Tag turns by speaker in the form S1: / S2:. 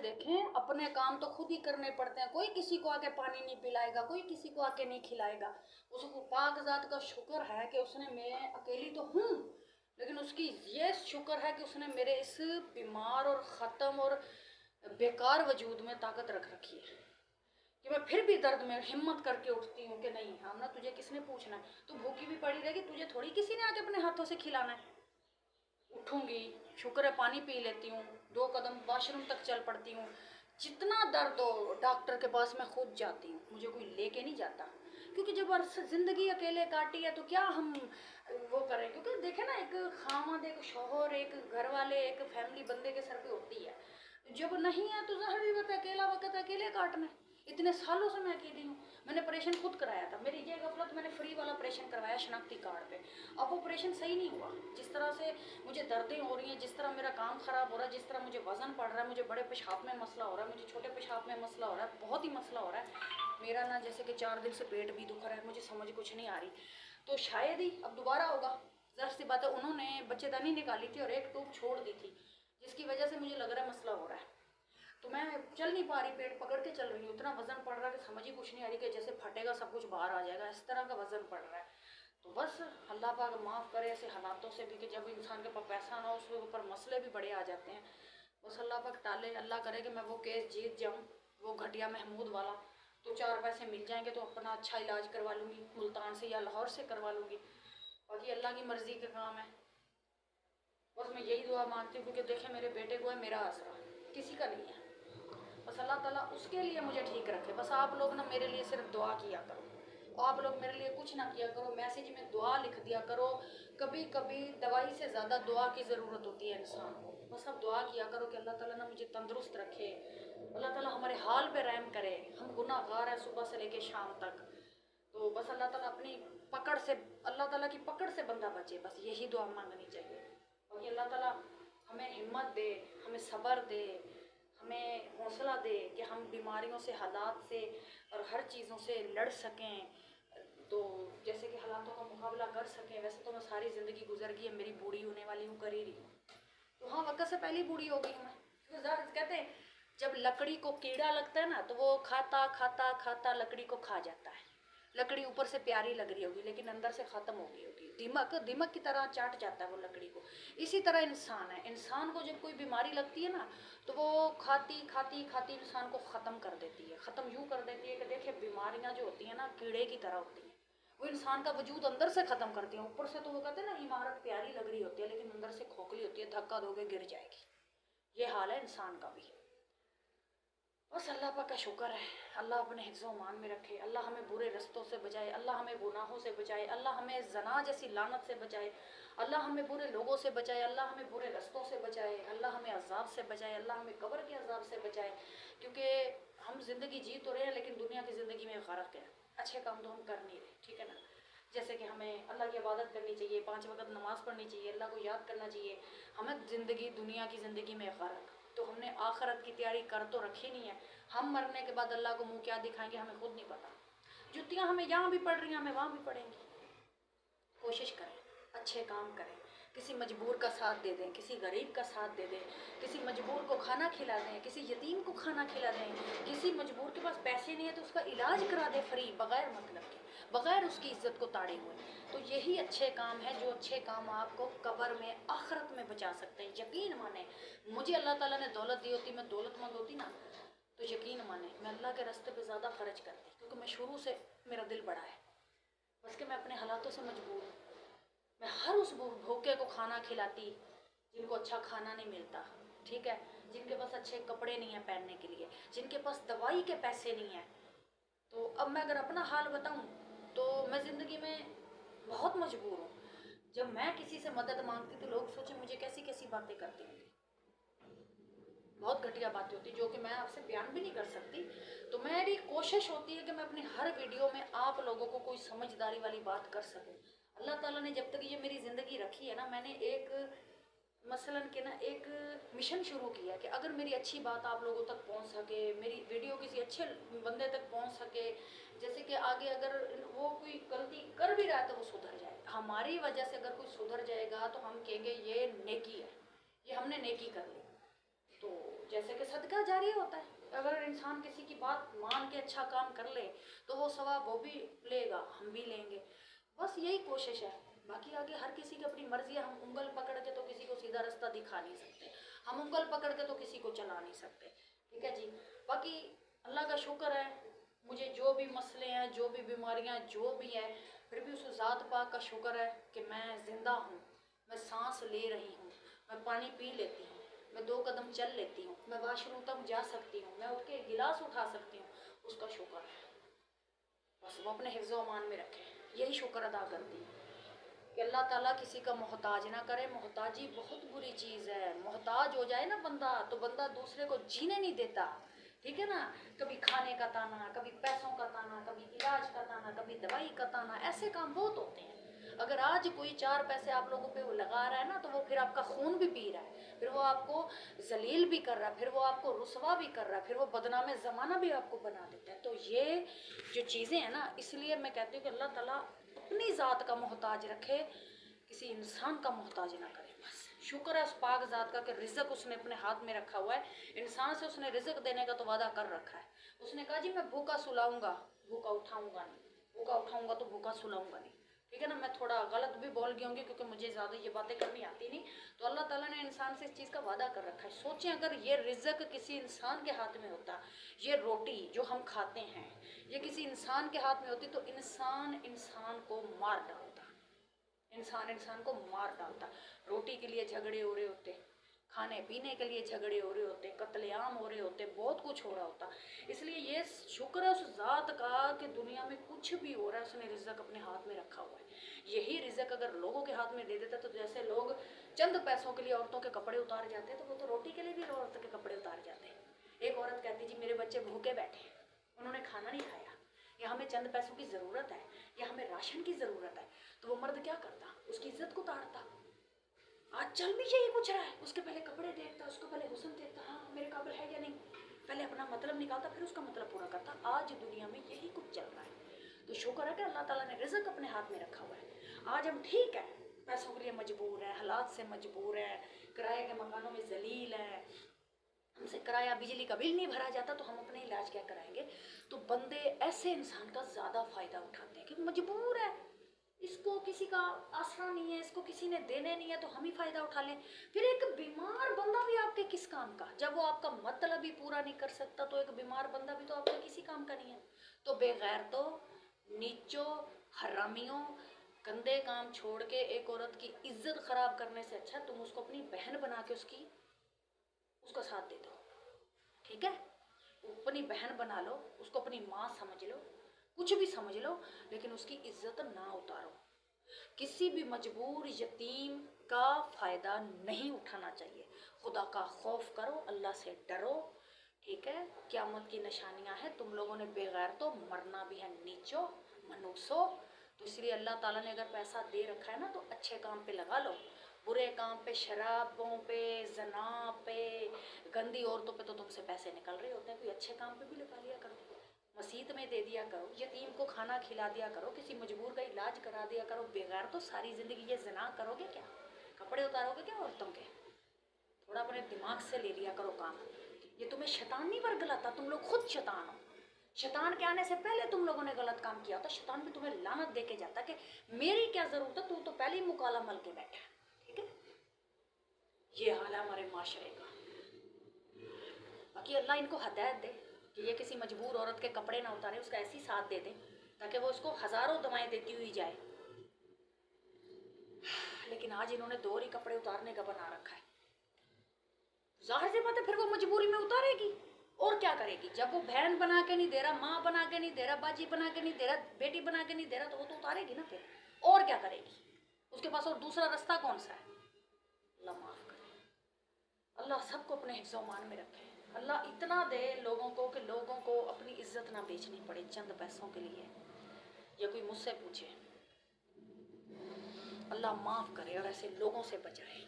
S1: देखें, अपने काम तो खुद ही करने पड़ते हैं। कोई किसी को आके पानी नहीं पिलाएगा, कोई किसी को आके नहीं खिलाएगा। उसको पाक ज़ात का शुक्र है कि उसने, मैं अकेली तो हूँ, लेकिन उसकी ये शुक्र है कि उसने मेरे इस बीमार और ख़त्म और बेकार वजूद में ताकत रख रखी है कि मैं फिर भी दर्द में हिम्मत करके उठती हूँ कि नहीं, हाँ ना, तुझे किसने पूछना है, तू भूखी भी पड़ी रहेगी, तुझे थोड़ी किसी ने आके अपने हाथों से खिलाना है। उठूंगी, शुक्र है पानी पी लेती हूँ, 2 कदम वॉशरूम तक चल पड़ती हूँ। जितना दर्द हो डॉक्टर के पास मैं खुद जाती हूँ, मुझे कोई लेके नहीं जाता। क्योंकि जब ज़िंदगी अकेले काटी है तो क्या हम वो करें। क्योंकि देखे ना, एक खामद, एक शोहर, एक घर वाले, एक फैमिली बंदे के सर पे होती है। जब नहीं है तो ज़ाहिर बात है अकेला वक्त अकेले काटना है। इतने सालों से मैं अकेली हूँ। मैंने ऑपरेशन खुद कराया था। मेरी ये गफलत, मैंने फ्री वाला ऑपरेशन करवाया शनाख्ती कार्ड पे। अब ऑपरेशन सही नहीं हुआ। जिस तरह से मुझे दर्दें हो रही हैं, जिस तरह मेरा काम ख़राब हो रहा है, जिस तरह मुझे वज़न पड़ रहा है, मुझे बड़े पेशाब में मसला हो रहा है, मुझे छोटे पेशाब में मसला हो रहा है, बहुत ही मसला हो रहा है मेरा ना। जैसे कि 4 दिन से पेट भी दुख रहा है, मुझे समझ कुछ नहीं आ रही। तो शायद ही अब दोबारा होगा। ज़ाहिर सी बात है, उन्होंने बच्चेदानी निकाली थी और एक ट्यूब छोड़ दी थी, जिसकी वजह से मुझे लग रहा है मसला हो रहा है। तो मैं चल नहीं पा रही, पेट पकड़ के चल रही हूँ। इतना वज़न पड़ रहा है कि समझ ही कुछ नहीं आ रही, कि जैसे फटेगा, सब कुछ बाहर आ जाएगा, इस तरह का वज़न पड़ रहा है। तो बस अल्लाह पाक माफ़ करे ऐसे हालातों से भी, कि जब इंसान के पास पैसा ना हो, उसके ऊपर मसले भी बड़े आ जाते हैं। बस अल्लाह पाक टाले, अल्लाह करे कि मैं वो केस जीत जाऊँ, वो घटिया महमूद वाला। तो 4 पैसे मिल जाएंगे तो अपना अच्छा इलाज करवा लूँगी, मुल्तान से या लाहौर से करवा लूँगी। बाकी अल्लाह की मर्ज़ी का काम है। बस मैं यही दुआ मांगती हूँ, क्योंकि देखें मेरे बेटे को है मेरा आसरा, किसी का नहीं है। बस अल्लाह ताला उसके लिए मुझे ठीक रखे। बस आप लोग ना मेरे लिए सिर्फ दुआ किया करो। आप लोग मेरे लिए कुछ ना किया करो, मैसेज में दुआ लिख दिया करो। कभी कभी दवाई से ज़्यादा दुआ की ज़रूरत होती है इंसान को। बस आप दुआ किया करो कि अल्लाह ताला ना मुझे तंदुरुस्त रखे, अल्लाह ताला हमारे हाल पे रहम करे। हम गुनाहगार हैं सुबह से लेके शाम तक। तो बस अल्लाह ताला अपनी पकड़ से, अल्लाह ताला की पकड़ से बंदा बचे, बस यही दुआ मांगनी चाहिए। और ये अल्लाह ताला हमें हिम्मत दे, हमें सब्र दे, हमें हौसला दे कि हम बीमारियों से, हालात से और हर चीज़ों से लड़ सकें। तो जैसे कि हालातों का मुकाबला कर सकें। वैसे तो मैं सारी ज़िंदगी गुजर गई है, मेरी बूढ़ी होने वाली हूँ, कर ही रही हूँ। तो हाँ, वक्त से पहले ही बूढ़ी हो गई हूँ मैं। क्योंकि कहते हैं जब लकड़ी को कीड़ा लगता है ना, तो वो खाता खाता खाता लकड़ी को खा जाता है। लकड़ी ऊपर से प्यारी लग रही होगी, लेकिन अंदर से ख़त्म हो गई होगी। दिमक दिमक की तरह चाट जाता है वो लकड़ी को। इसी तरह इंसान है। इंसान को जब कोई बीमारी लगती है ना, तो वो खाती खाती खाती इंसान को ख़त्म कर देती है। ख़त्म यूँ कर देती है कि देखिए, बीमारियाँ जो होती हैं ना, कीड़े की तरह होती हैं। वो इंसान का वजूद अंदर से ख़त्म करती हैं। ऊपर से तो वो कहते हैं ना, इमारत प्यारी लग रही होती है, लेकिन अंदर से खोखली होती है, धक्का दोगे गिर जाएगी। ये हाल है इंसान का भी। बस अल्लाह पाक का शुक्र है। अल्लाह अपने हिफ्ज़ व मान में रखे। अल्लाह हमें बुरे रस्तों से बचाए। अल्लाह हमें गुनाहों से बचाए। अल्लाह हमें ज़ना जैसी लानत से बचाए। अल्लाह हमें बुरे लोगों से बचाए। अल्लाह हमें बुरे रस्तों से बचाए। अल्लाह हमें अज़ाब से बचाए। अल्लाह हमें कब्र के अज़ाब से बचाए। क्योंकि हम ज़िंदगी जी तो रहे हैं, लेकिन दुनिया की ज़िंदगी में ग़रक़ है। अच्छे काम तो हम कर नहीं रहे, ठीक है ना। जैसे कि हमें अल्लाह की इबादत करनी चाहिए, 5 वक्त नमाज़ पढ़नी चाहिए, अल्लाह को याद करना चाहिए। हमें ज़िंदगी, दुनिया की ज़िंदगी में ग़रक़, तो हमने आखिरत की तैयारी कर तो रखी नहीं है। हम मरने के बाद अल्लाह को मुंह क्या दिखाएंगे, हमें खुद नहीं पता। जुतियाँ हमें यहाँ भी पड़ रही हैं, हमें वहाँ भी पड़ेंगी। कोशिश करें, अच्छे काम करें, किसी मजबूर का साथ दे दें, किसी गरीब का साथ दे दें, किसी मजबूर को खाना खिला दें, किसी यतीम को खाना खिला दें। किसी मजबूर के पास पैसे नहीं है तो उसका इलाज करा दें फ्री, बग़ैर मतलब के, बग़ैर उसकी इज्जत को ताड़े हुए। तो यही अच्छे काम है, जो अच्छे काम आपको कब्र में, आखिरत में बचा सकते हैं। यकीन माने, मुझे अल्लाह ताला ने दौलत दी होती, मैं दौलतमंद होती ना, तो यकीन माने मैं अल्लाह के रास्ते पे ज़्यादा खर्च करती। क्योंकि मैं शुरू से, मेरा दिल बड़ा है, बस कि मैं अपने हालातों से मजबूर हूँ। मैं हर उस भूखे को खाना खिलाती जिनको अच्छा खाना नहीं मिलता, ठीक है, जिनके पास अच्छे कपड़े नहीं हैं पहनने के लिए, जिनके पास दवाई के पैसे नहीं हैं। तो अब मैं अगर अपना हाल बताऊं, तो मैं ज़िंदगी में बहुत मजबूर हूँ। जब मैं किसी से मदद मांगती तो लोग सोचे मुझे कैसी कैसी बातें करती होंगी। बहुत घटिया बातें होती जो कि मैं आपसे बयान भी नहीं कर सकती। तो मेरी कोशिश होती है कि मैं अपनी हर वीडियो में आप लोगों को कोई समझदारी वाली बात कर सकूं। अल्लाह ताला ने जब तक ये मेरी ज़िंदगी रखी है ना, मैंने एक मसलन के ना एक मिशन शुरू किया कि अगर मेरी अच्छी बात आप लोगों तक पहुंच सके, मेरी वीडियो किसी अच्छे बंदे तक पहुंच सके, जैसे कि आगे अगर वो कोई गलती कर भी रहा है तो वो सुधर जाए। हमारी वजह से अगर कोई सुधर जाएगा तो हम कहेंगे ये नेकी है, ये हमने नेकी कर ली। तो जैसे कि सदका जारी होता है, अगर इंसान किसी की बात मान के अच्छा काम कर ले तो वो सवाब वो भी लेगा, हम भी लेंगे। बस यही कोशिश है। बाकी आगे हर किसी की अपनी मर्जी है। हम उंगल पकड़ के तो किसी को सीधा रास्ता दिखा नहीं सकते, हम उंगल पकड़ के तो किसी को चला नहीं सकते, ठीक है जी। बाकी अल्लाह का शुक्र है, मुझे जो भी मसले हैं, जो भी बीमारियां, जो भी हैं, फिर भी उस ज़ात पाक का शुक्र है कि मैं ज़िंदा हूँ, मैं सांस ले रही हूँ, मैं पानी पी लेती हूँ, मैं 2 कदम चल लेती हूँ, मैं वाशरूम तक जा सकती हूँ, मैं उठ के गिलास उठा सकती हूँ, उसका शुक्र है। बस वो अपने हिफ्ज़ व अमान में रखे, यही शुक्र अदा करती हूँ कि अल्लाह ताला किसी का मोहताज ना करे। मोहताजी बहुत बुरी चीज़ है। मोहताज हो जाए ना बंदा तो बंदा दूसरे को जीने नहीं देता, ठीक है ना। कभी खाने का ताना, कभी पैसों का ताना, कभी इलाज का ताना, कभी दवाई का ताना, ऐसे काम बहुत होते हैं। अगर आज कोई 4 पैसे आप लोगों पे वो लगा रहा है ना, तो वो फिर आपका खून भी पी रहा है, फिर वो आपको जलील भी कर रहा है, फिर वो आपको रुसवा भी कर रहा है, फिर वो बदनाम ज़माना भी आपको बना देता है। तो ये जो चीज़ें हैं ना, इसलिए मैं कहती हूँ कि अल्लाह ताला अपनी ज़ात का मोहताज रखे, किसी इंसान का मोहताज ना करे। बस शुक्र है उस पाक ज़ात का कि रिज़्क उसने अपने हाथ में रखा हुआ है। इंसान से उसने रिज़्क देने का तो वादा कर रखा है। उसने कहा जी मैं भूखा सुलाऊंगा, भूखा उठाऊंगा नहीं, भूखा उठाऊंगा तो भूखा सुलाऊंगा नहीं, ठीक है ना। मैं थोड़ा गलत भी बोल गई होंगी क्योंकि मुझे ज़्यादा ये बातें करनी आती नहीं। तो अल्लाह ताला ने इंसान से इस चीज़ का वादा कर रखा है। सोचें अगर ये रिज़्क किसी इंसान के हाथ में होता, ये रोटी जो हम खाते हैं ये किसी इंसान के हाथ में होती, तो इंसान इंसान को मार डालता, इंसान इंसान को मार डालता। रोटी के लिए झगड़े हो रहे होते, खाने पीने के लिए झगड़े हो रहे होते, कत्लेआम हो रहे होते, बहुत कुछ हो रहा होता। इसलिए ये शुक्र है उस ज़ात का कि दुनिया में कुछ भी हो रहा है उसने रिज़्क अपने हाथ में रखा हुआ है। यही रिज़्क अगर लोगों के हाथ में दे देता, तो जैसे लोग चंद पैसों के लिए औरतों के कपड़े उतार जाते हैं, तो वो तो रोटी के लिए भी औरत के कपड़े उतार जाते हैं। एक औरत कहती जी मेरे बच्चे भूखे बैठे, उन्होंने खाना नहीं खाया, या हमें चंद पैसों की ज़रूरत है, या हमें राशन की ज़रूरत है, तो वो मर्द क्या करता, उसकी इज्जत को ताड़ता। आज चल भी यही कुछ रहा है, उसके पहले कपड़े देखता, उसको पहले हुस्न देखता, हाँ मेरे काबिल है या नहीं, पहले अपना मतलब निकालता, फिर उसका मतलब पूरा करता। आज दुनिया में यही कुछ चल रहा है। तो शुक्र है कि अल्लाह ताला ने रिज़्क अपने हाथ में रखा हुआ है। आज हम ठीक है, पैसों के लिए मजबूर है, हालात से मजबूर है, किराए के मकानों में जलील है, हमसे किराया बिजली का बिल नहीं भरा जाता, तो हम अपने इलाज क्या कराएंगे। तो बंदे ऐसे इंसान का ज़्यादा फ़ायदा उठाते हैं कि मजबूर है, इसको किसी का आसरा नहीं है, इसको किसी ने देने नहीं है, तो हम ही फ़ायदा उठा लें। फिर एक बीमार बंदा भी आपके किस काम का, जब वो आपका मतलब ही पूरा नहीं कर सकता, तो एक बीमार बंदा भी तो आपके किसी काम का नहीं है। तो बेगैरतों, नीचों, हरामियों, गंदे काम छोड़ के एक औरत की इज्जत ख़राब करने से अच्छा तुम उसको अपनी बहन बना के उसका साथ दे दो, ठीक है। अपनी बहन बना लो, उसको अपनी माँ समझ लो, कुछ भी समझ लो, लेकिन उसकी इज्जत ना उतारो। किसी भी मजबूर यतीम का फ़ायदा नहीं उठाना चाहिए। खुदा का खौफ करो, अल्लाह से डरो, ठीक है। क़यामत की निशानियां हैं, तुम लोगों ने बेगैर तो मरना भी है, नीचो मनूसो। तो इसलिए अल्लाह ताला ने अगर पैसा दे रखा है ना, तो अच्छे काम पे लगा लो। बुरे काम पे, शराबों पे, जना पे, गंदी औरतों पे तो तुमसे पैसे निकल रहे होते हैं, कोई अच्छे काम पे भी लगा लिया करो। मसीत में दे दिया करो, यतीम को खाना खिला दिया करो, किसी मजबूर का इलाज करा दिया करो। बेगार तो सारी ज़िंदगी ये जना करोगे क्या, कपड़े उतारोगे क्या औरतों के। थोड़ा अपने दिमाग से ले लिया करो काम। ये तुम्हें शैतान नहीं वर्गलाता, तुम लोग खुद शैतान हो। शैतान के आने से पहले तुम लोगों ने गलत काम किया, तो शैतान भी तुम्हें लानत दे के जाता कि मेरी क्या ज़रूरत है, तू तो पहले ही मुकाला मल के बैठा, ठीक है। ये हाल है हमारे माशरे का। बाकी अल्लाह इनको हदायत दे कि ये किसी मजबूर औरत के कपड़े ना उतारे, उसका ऐसी साथ दे दें ताकि वो उसको हज़ारों दवाएं देती हुई जाए। लेकिन आज इन्होंने 2 ही कपड़े उतारने का बना रखा है। जाहिर सी बात है फिर वो मजबूरी में उतारेगी, और क्या करेगी। जब वो बहन बना के नहीं दे रहा, माँ बना के नहीं दे रहा, बाजी बना के नहीं दे रहा, बेटी बना के नहीं दे रहा, तो वो तो उतारेगी ना फिर, और क्या करेगी। उसके पास और दूसरा रास्ता कौन सा है। अल्लाह माफ़ करे, अल्लाह सबको अपने हिफ्ज़ मान में रखे। अल्लाह इतना दे लोगों को कि लोगों को अपनी इज्जत ना बेचनी पड़े चंद पैसों के लिए, या कोई मुझसे पूछे। अल्लाह माफ़ करे और ऐसे लोगों से बचाए।